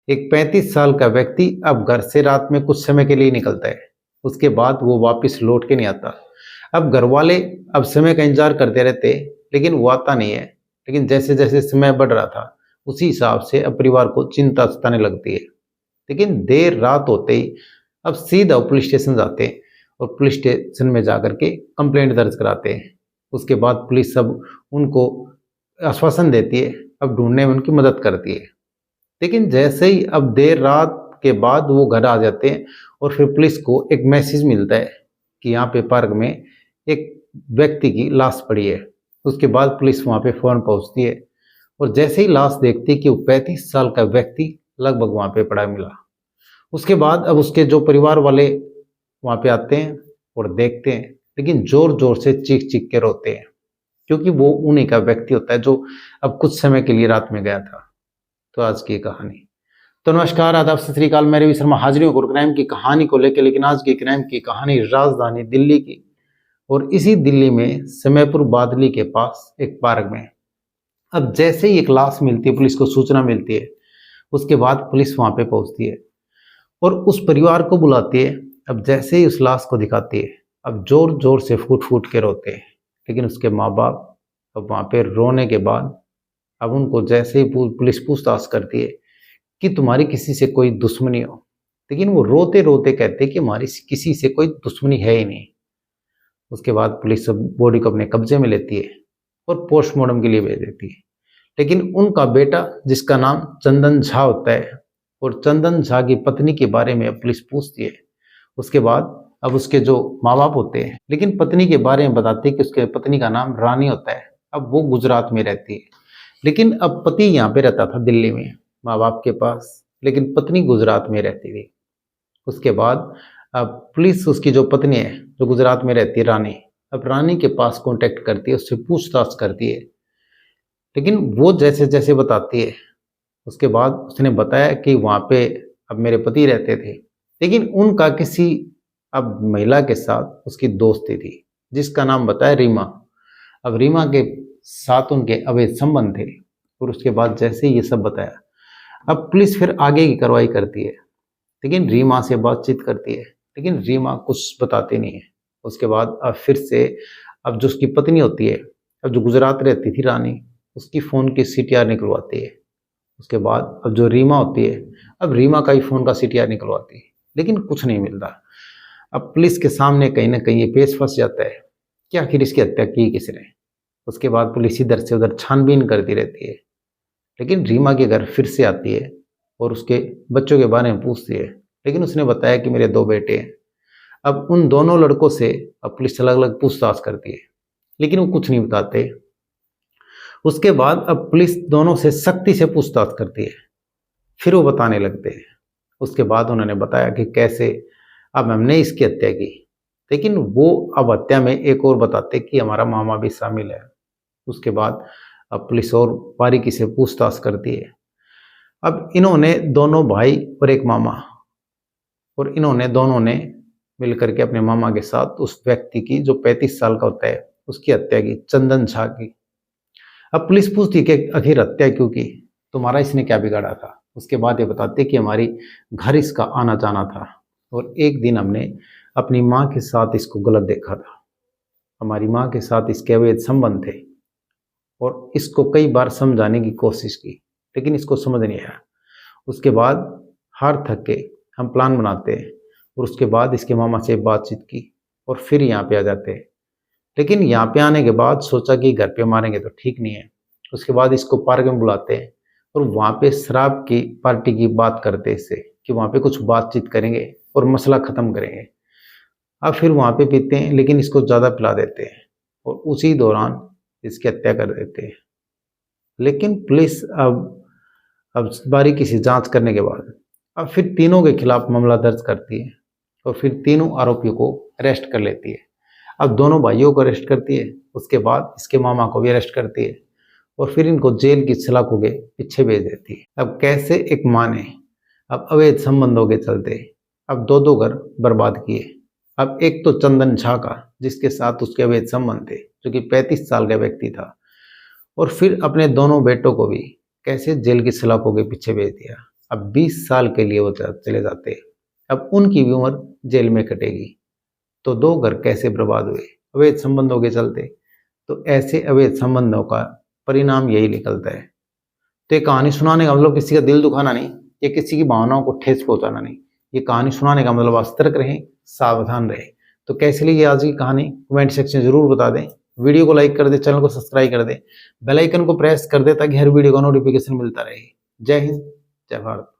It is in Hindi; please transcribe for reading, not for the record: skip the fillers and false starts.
एक 35 साल का व्यक्ति अब घर से रात में कुछ समय के लिए निकलता है, उसके बाद वो वापस लौट के नहीं आता। अब घर वाले अब समय का इंतजार करते रहते, लेकिन वो आता नहीं है। लेकिन जैसे जैसे समय बढ़ रहा था, उसी हिसाब से अब परिवार को चिंता सताने लगती है। लेकिन देर रात होते ही अब सीधा पुलिस स्टेशन जाते हैं और पुलिस स्टेशन में जाकर के कंप्लेंट दर्ज कराते हैं। उसके बाद पुलिस सब उनको आश्वासन देती है, अब ढूंढने में उनकी मदद करती है। लेकिन जैसे ही अब देर रात के बाद वो घर आ जाते हैं और फिर पुलिस को एक मैसेज मिलता है कि यहाँ पे पार्क में एक व्यक्ति की लाश पड़ी है। उसके बाद पुलिस वहाँ पे फौरन पहुँचती है और जैसे ही लाश देखती है कि वो 35 साल का व्यक्ति लगभग वहाँ पे पड़ा मिला। उसके बाद अब उसके जो परिवार वाले वहाँ पे आते हैं और देखते हैं, लेकिन जोर जोर से चीख चीख के रोते हैं, क्योंकि वो उन्हीं का व्यक्ति होता है जो अब कुछ समय के लिए रात में गया था। तो आज की कहानी। तो नमस्कार, आदाब, सत श्री अकाल। मैं रवि शर्मा हाजिर हूँ एक क्राइम की कहानी को लेकर। लेकिन आज की क्राइम की कहानी राजधानी दिल्ली की, और इसी दिल्ली में समयपुर बादली के पास एक पार्क में। अब जैसे ही एक लाश मिलती है, पुलिस को सूचना मिलती है, उसके बाद पुलिस वहां पे पहुंचती है और उस परिवार को बुलाती है। अब जैसे ही उस लाश को दिखाती है, अब जोर जोर से फूट फूट के रोते हैं। लेकिन उसके माँ बाप अब वहां पे रोने के बाद अब उनको जैसे ही पुलिस पूछताछ करती है कि तुम्हारी किसी से कोई दुश्मनी हो, लेकिन वो रोते रोते कहते हैं कि हमारी किसी से कोई दुश्मनी है ही नहीं। उसके बाद पुलिस बॉडी को अपने कब्जे में लेती है और पोस्टमार्टम के लिए भेज देती है। लेकिन उनका बेटा, जिसका नाम चंदन झा होता है, और चंदन झा की पत्नी के बारे में पुलिस पूछती है। उसके बाद अब उसके जो माँ बाप होते हैं, लेकिन पत्नी के बारे में बताते हैं कि उसके पत्नी का नाम रानी होता है। अब वो गुजरात में रहती है, लेकिन अब पति यहाँ पे रहता था दिल्ली में माँ बाप के पास, लेकिन पत्नी गुजरात में रहती थी। उसके बाद अब पुलिस उसकी जो पत्नी है जो गुजरात में रहती है, रानी, अब रानी के पास कांटेक्ट करती है, उससे पूछताछ करती है। लेकिन वो जैसे जैसे बताती है, उसके बाद उसने बताया कि वहाँ पे अब मेरे पति रहते थे, लेकिन उनका किसी अब महिला के साथ उसकी दोस्ती थी, जिसका नाम बताया रीमा। अब रीमा के साथ उनके अवैध संबंध थे। और उसके बाद जैसे ही ये सब बताया, अब पुलिस फिर आगे की कार्रवाई करती है, लेकिन रीमा से बातचीत करती है, लेकिन रीमा कुछ बताती नहीं है। उसके बाद अब फिर से अब जो उसकी पत्नी होती है, अब जो गुजरात रहती थी रानी, उसकी फ़ोन की सीटीआर निकलवाती है। उसके बाद अब जो रीमा होती है, अब रीमा का ही फ़ोन का सीटीआर निकलवाती है, लेकिन कुछ नहीं मिलता। अब पुलिस के सामने कहीं ना कहीं ये पेच फंस जाता है कि आखिर इसकी हत्या की किसने। उसके बाद पुलिस इधर से उधर छानबीन करती रहती है, लेकिन रीमा के घर फिर से आती है और उसके बच्चों के बारे में पूछती है। लेकिन उसने बताया कि मेरे 2 बेटे हैं। अब उन दोनों लड़कों से अब पुलिस अलग अलग पूछताछ करती है, लेकिन वो कुछ नहीं बताते। उसके बाद अब पुलिस दोनों से सख्ती से पूछताछ करती है, फिर वो बताने लगते हैं। उसके बाद उन्होंने बताया कि कैसे अब हमने इसकी हत्या की, लेकिन वो अब हत्या में एक और बताते कि हमारा मामा भी शामिल है। उसके बाद अब पुलिस और बारीकी से पूछताछ करती है। अब इन्होंने दोनों भाई और एक मामा, और इन्होंने दोनों ने मिलकर के अपने मामा के साथ उस व्यक्ति की जो 35 साल का होता है उसकी हत्या की, चंदन झा की। अब पुलिस पूछती कि आखिर हत्या क्यों की, तुम्हारा इसने क्या बिगाड़ा था। उसके बाद ये बताते कि हमारी घर इसका आना जाना था, और एक दिन हमने अपनी माँ के साथ इसको गलत देखा था। हमारी माँ के साथ इसके अवैध संबंध थे, और इसको कई बार समझाने की कोशिश की, लेकिन इसको समझ नहीं आया। उसके बाद हार थक के हम प्लान बनाते हैं, और उसके बाद इसके मामा से बातचीत की और फिर यहाँ पे आ जाते हैं। लेकिन यहाँ पे आने के बाद सोचा कि घर पे मारेंगे तो ठीक नहीं है। उसके बाद इसको पार्क में बुलाते हैं और वहाँ पे शराब की पार्टी की बात करते हैं इससे कि वहाँ पे कुछ बातचीत करेंगे और मसला ख़त्म करेंगे। अब फिर वहाँ पे पीते हैं, लेकिन इसको ज़्यादा पिला देते हैं और उसी दौरान इसकी हत्या कर देते हैं। लेकिन पुलिस अब बारीकी से जांच करने के बाद अब फिर तीनों के खिलाफ मामला दर्ज करती है और फिर तीनों आरोपियों को अरेस्ट कर लेती है। अब दोनों भाइयों को अरेस्ट करती है, उसके बाद इसके मामा को भी अरेस्ट करती है, और फिर इनको जेल की सलाखों के पीछे भेज देती है। अब कैसे एक माँ ने अब अवैध संबंधों के चलते अब 2 घर बर्बाद किए। अब एक तो चंदन झा का, जिसके साथ उसके अवैध संबंध थे, जो कि 35 साल का व्यक्ति था, और फिर अपने दोनों बेटों को भी कैसे जेल की सलाखों के पीछे भेज दिया। अब 20 साल के लिए वो चले जाते, अब उनकी भी उम्र जेल में कटेगी। तो 2 घर कैसे बर्बाद हुए अवैध संबंधों के चलते। तो ऐसे अवैध संबंधों का परिणाम यही निकलता है। तो ये कहानी सुनाने का मतलब किसी का दिल दुखाना नहीं, ये किसी की भावनाओं को ठेस पहुंचाना नहीं। ये कहानी सुनाने का मतलब आप सतर्क रहें, सावधान रहें। तो कैसी लगी आज की कहानी कमेंट सेक्शन जरूर बता दें। वीडियो को लाइक कर दे, चैनल को सब्सक्राइब कर दे, बेल आइकन को प्रेस कर दे ताकि हर वीडियो का नोटिफिकेशन मिलता रहे। जय हिंद, जय भारत।